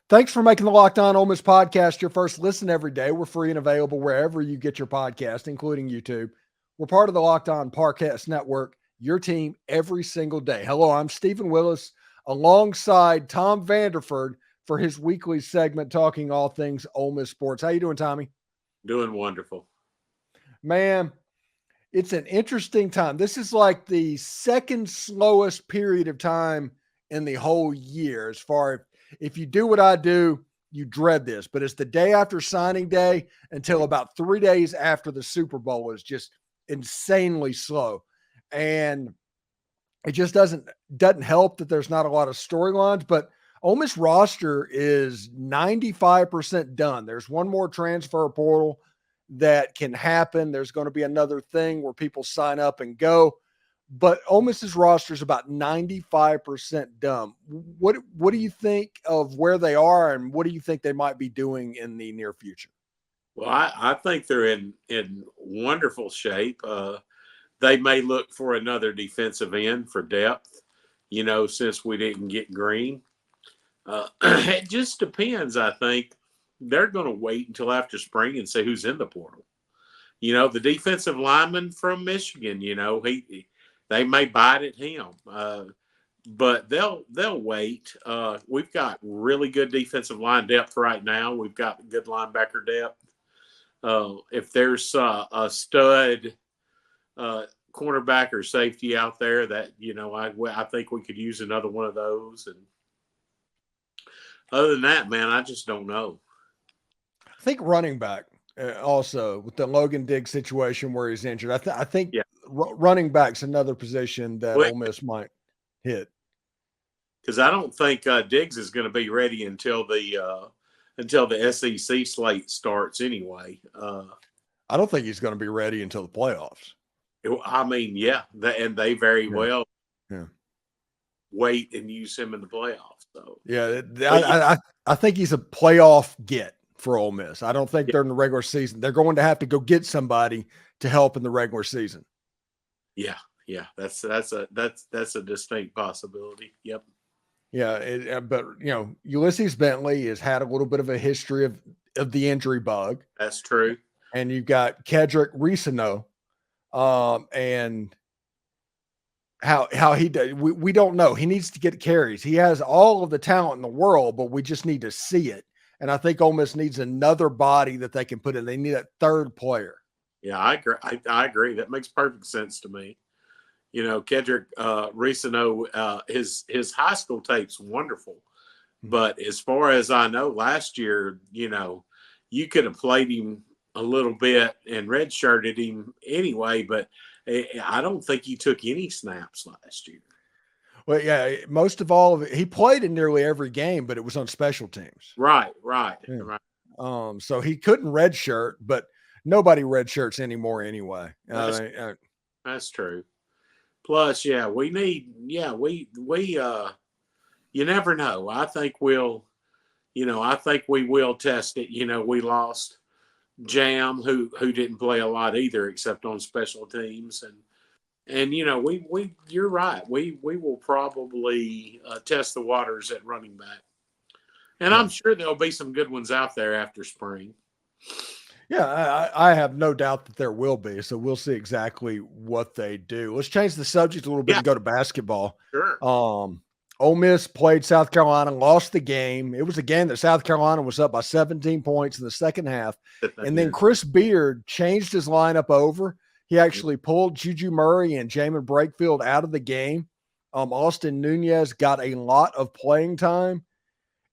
Thanks for making the Locked On Ole Miss podcast your first listen every day. We're free and available wherever you get your podcast, including YouTube. We're part of the Locked On Podcast Network, your team every single day. Hello, I'm Stephen Willis alongside Tom Vanderford for his weekly segment talking all things Ole Miss sports. How you doing, Tommy? Doing wonderful. Man, it's an interesting time. This is like the second slowest period of time in the whole year as far as if you do what I do, you dread this, but it's the day after signing day until about 3 days after the Super Bowl is just insanely slow. And it just doesn't help that there's not a lot of storylines, but Ole Miss roster is 95% done. There's one more transfer portal that can happen. There's going to be another thing where people sign up and go. But Ole Miss's roster is about 95% done. What do you think of where they are, and what do you think they might be doing in the near future? Well, I think they're in wonderful shape. They may look for another defensive end for depth, since we didn't get Green. It just depends, I think. They're going to wait until after spring and see who's in the portal. The defensive lineman from Michigan, they may bite at him, but they'll wait. We've got really good defensive line depth right now. We've got good linebacker depth. If there's a stud cornerback or safety out there that I think we could use another one of those. And other than that, man, I just don't know. I think running back also with the Logan Diggs situation where he's injured. I think running back's another position that Ole Miss might hit. Because I don't think Diggs is going to be ready until the SEC slate starts anyway. I don't think he's going to be ready until the playoffs. I mean, and they very well wait and use him in the playoffs. So I think he's a playoff get for Ole Miss. I don't think they're in the regular season. They're going to have to go get somebody to help in the regular season. Yeah, that's a distinct possibility. Yep. Yeah, but Ulysses Bentley has had a little bit of a history of the injury bug. That's true. And you've got Kedrick Risano, and how he does. We don't know. He needs to get carries. He has all of the talent in the world, but we just need to see it. And I think Ole Miss needs another body that they can put in. They need a third player. Yeah, I agree. I agree. That makes perfect sense to me. Kedrick Risano, his high school tape's wonderful. But as far as I know, last year, you could have played him a little bit and redshirted him anyway, but I don't think he took any snaps last year. Well, yeah, most of all of it, he played in nearly every game, but it was on special teams. Right. So he couldn't redshirt, but nobody redshirts anymore anyway. That's true. Plus, we need, you never know. I think we will test it. We lost Jam, who didn't play a lot either, except on special teams. And you're right. We will probably test the waters at running back. And I'm sure there'll be some good ones out there after spring. Yeah, I have no doubt that there will be. So we'll see exactly what they do. Let's change the subject a little bit and go to basketball. Sure. Ole Miss played South Carolina, lost the game. It was a game that South Carolina was up by 17 points in the second half. And then Chris Beard changed his lineup over. He actually pulled Juju Murray and Jamin Brakefield out of the game. Austin Nunez got a lot of playing time.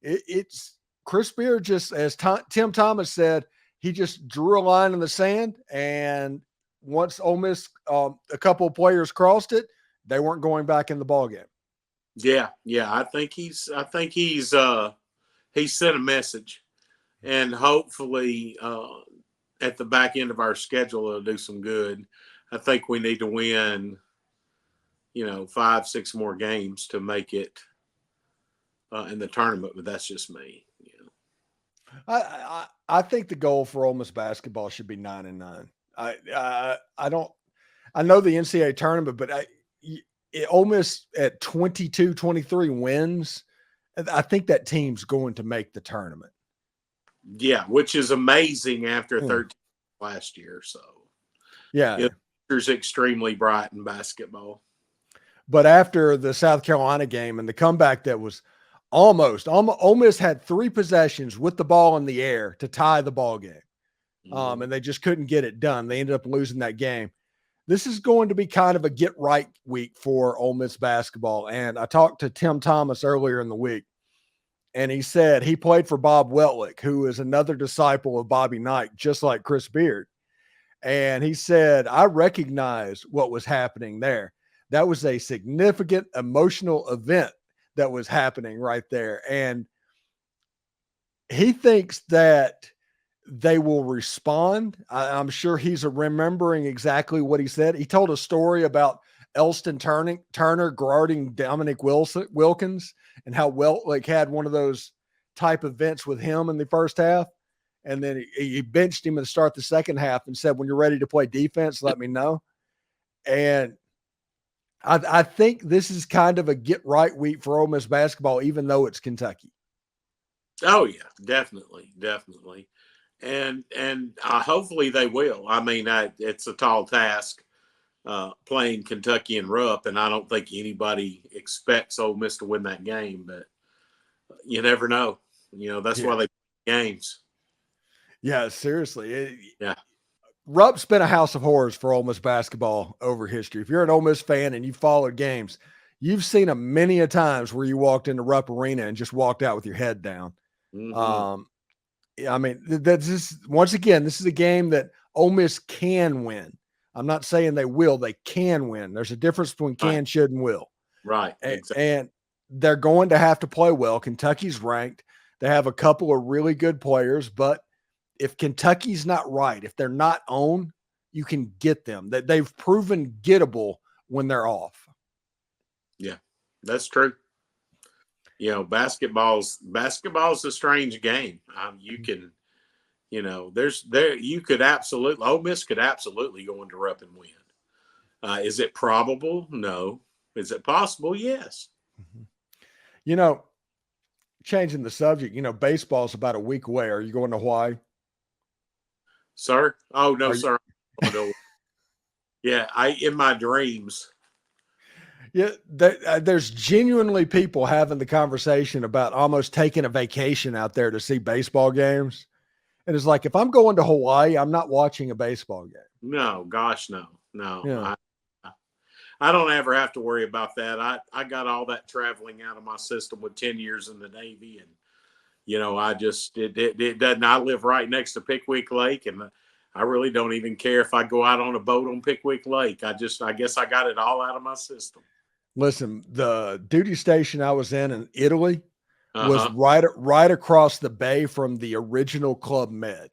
It's Chris Beard, just as Tim Thomas said, he just drew a line in the sand, and once Ole Miss, a couple of players crossed it, they weren't going back in the ballgame. Yeah. I think he sent a message, and hopefully at the back end of our schedule, it'll do some good. I think we need to win, 5-6 more games to make it in the tournament, but that's just me. I think the goal for Ole Miss basketball should be 9-9. I know the NCAA tournament, but Ole Miss at 22-23 wins I think that team's going to make the tournament. Yeah, which is amazing after 13 last year. So, yeah, it's extremely bright in basketball. But after the South Carolina game and the comeback that was almost Ole Miss had 3 possessions with the ball in the air to tie the ball game. And they just couldn't get it done. They ended up losing that game. This is going to be kind of a get right week for Ole Miss basketball. And I talked to Tim Thomas earlier in the week, and he said he played for Bob Weltlich, who is another disciple of Bobby Knight, just like Chris Beard. And he said, I recognize what was happening there. That was a significant emotional event that was happening right there. And he thinks that they will respond. I'm sure he's remembering exactly what he said. He told a story about Elston Turner guarding Dominic Wilkins and how Weltlich had one of those type events with him in the first half. And then he benched him at the start of the second half and said, when you're ready to play defense, let me know. And I think this is kind of a get right week for Ole Miss basketball, even though it's Kentucky. Oh yeah, definitely. And hopefully they will. I mean, it's a tall task playing Kentucky and Rupp, and I don't think anybody expects Ole Miss to win that game, but you never know. That's why they play games. Yeah, seriously. Yeah. Rupp's been a house of horrors for Ole Miss basketball over history. If you're an Ole Miss fan and you followed games, you've seen them many a times where you walked into Rupp Arena and just walked out with your head down. I mean, that's just, once again, this is a game that Ole Miss can win. I'm not saying they will. They can win. There's a difference between can, should, and will. Right. Exactly. And they're going to have to play well. Kentucky's ranked. They have a couple of really good players, but if Kentucky's not right, if they're not on, you can get them. That they've proven gettable when they're off. Yeah, that's true. Basketball's a strange game. You can, you could absolutely, Ole Miss could absolutely go into Rupp and win. Is it probable? No. Is it possible? Yes. Changing the subject, baseball's about a week away. Are you going to Hawaii? Sir? Oh, no, sir. Yeah, in my dreams. Yeah, there's genuinely people having the conversation about almost taking a vacation out there to see baseball games. And it's like, if I'm going to Hawaii, I'm not watching a baseball game. No, gosh, no. Yeah. I don't ever have to worry about that. I got all that traveling out of my system with 10 years in the Navy. And, it doesn't. I live right next to Pickwick Lake, and I really don't even care if I go out on a boat on Pickwick Lake. I guess I got it all out of my system. Listen, the duty station I was in Italy was right across the bay from the original Club Med.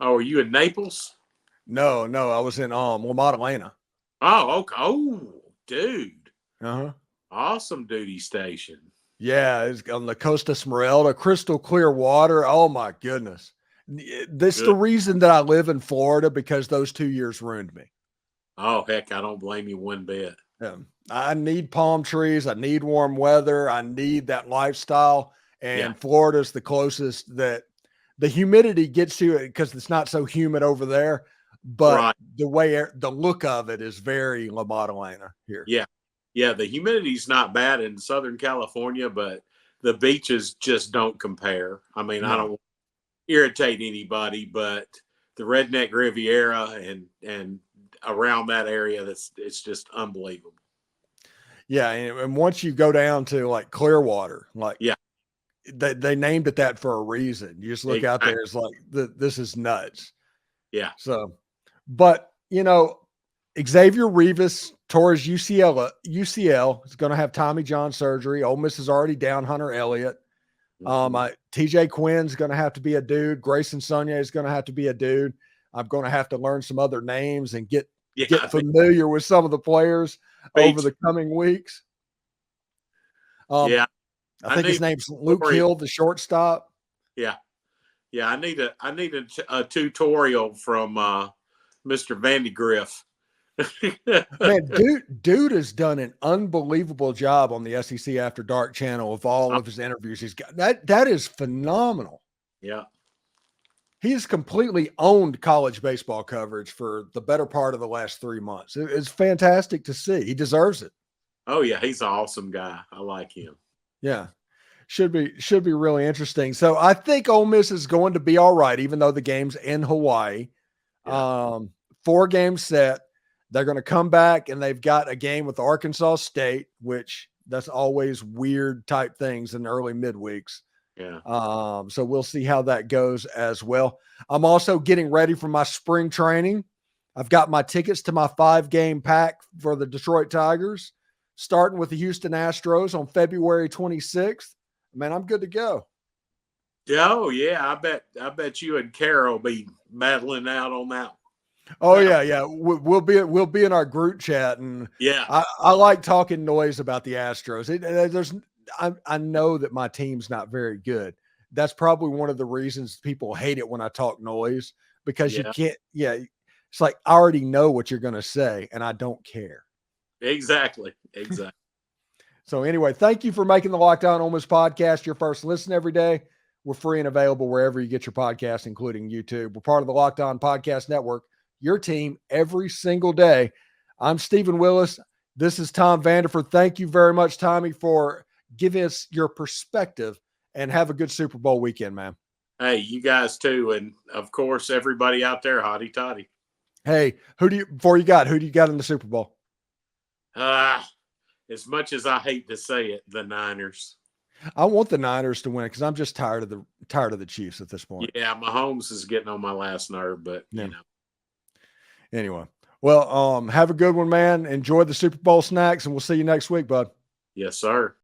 Oh, are you in Naples? No, I was in La Maddalena. Oh, okay. Oh, dude. Awesome duty station. Yeah, it's on the Costa Smeralda, crystal clear water. Oh my goodness. This is the reason that I live in Florida, because those 2 years ruined me. Oh, heck, I don't blame you one bit. Yeah. I need palm trees. I need warm weather. I need that lifestyle. And Florida's the closest that the humidity gets to it, because it's not so humid over there. But the look of it is very La Maddalena here. Yeah. Yeah, the humidity's not bad in Southern California, but the beaches just don't compare. I mean, I don't want to irritate anybody, but the Redneck Riviera and around that area, it's just unbelievable. Yeah, and once you go down to like Clearwater, they named it that for a reason. You just look out there, it's like this is nuts. Yeah. So, but Xavier Rivas tore his UCL is going to have Tommy John surgery. Ole Miss is already down Hunter Elliott. TJ Quinn's going to have to be a dude. Grayson Sonye is going to have to be a dude. I'm going to have to learn some other names and get familiar with some of the players over the coming weeks. I think his name's Luke Hill, the shortstop. Yeah. I need a tutorial from Mr. Vandegrift Man, dude has done an unbelievable job on the SEC After Dark channel of all of his interviews. He's got that is phenomenal. Yeah. He's completely owned college baseball coverage for the better part of the last 3 months. It's fantastic to see. He deserves it. Oh yeah, he's an awesome guy. I like him. Yeah. Should be really interesting. So I think Ole Miss is going to be all right, even though the game's in Hawaii. Yeah. 4-game set. They're going to come back, and they've got a game with Arkansas State, which that's always weird type things in the early midweeks. Yeah. So we'll see how that goes as well. I'm also getting ready for my spring training. I've got my tickets to my 5-game pack for the Detroit Tigers, starting with the Houston Astros on February 26th. Man, I'm good to go. Oh yeah, I bet you and Carol be battling out on that one. Oh yeah. We'll be in our group chat, and Yeah. I like talking noise about the Astros. I know that my team's not very good. That's probably one of the reasons people hate it when I talk noise, because you can't. Yeah, it's like I already know what you're going to say, and I don't care. Exactly. So anyway, thank you for making the Locked On Ole Miss podcast your first listen every day. We're free and available wherever you get your podcast, including YouTube. We're part of the Locked On Podcast Network, your team every single day. I'm Stephen Willis. This is Tom Vanderford. Thank you very much, Tommy, for giving us your perspective, and have a good Super Bowl weekend, man. Hey, you guys too. And of course, everybody out there, hotty toddy. Hey, who do you got in the Super Bowl? As much as I hate to say it, the Niners. I want the Niners to win because I'm just tired of the Chiefs at this point. Yeah, Mahomes is getting on my last nerve, but you know. Anyway, well, have a good one, man. Enjoy the Super Bowl snacks, and we'll see you next week, bud. Yes, sir.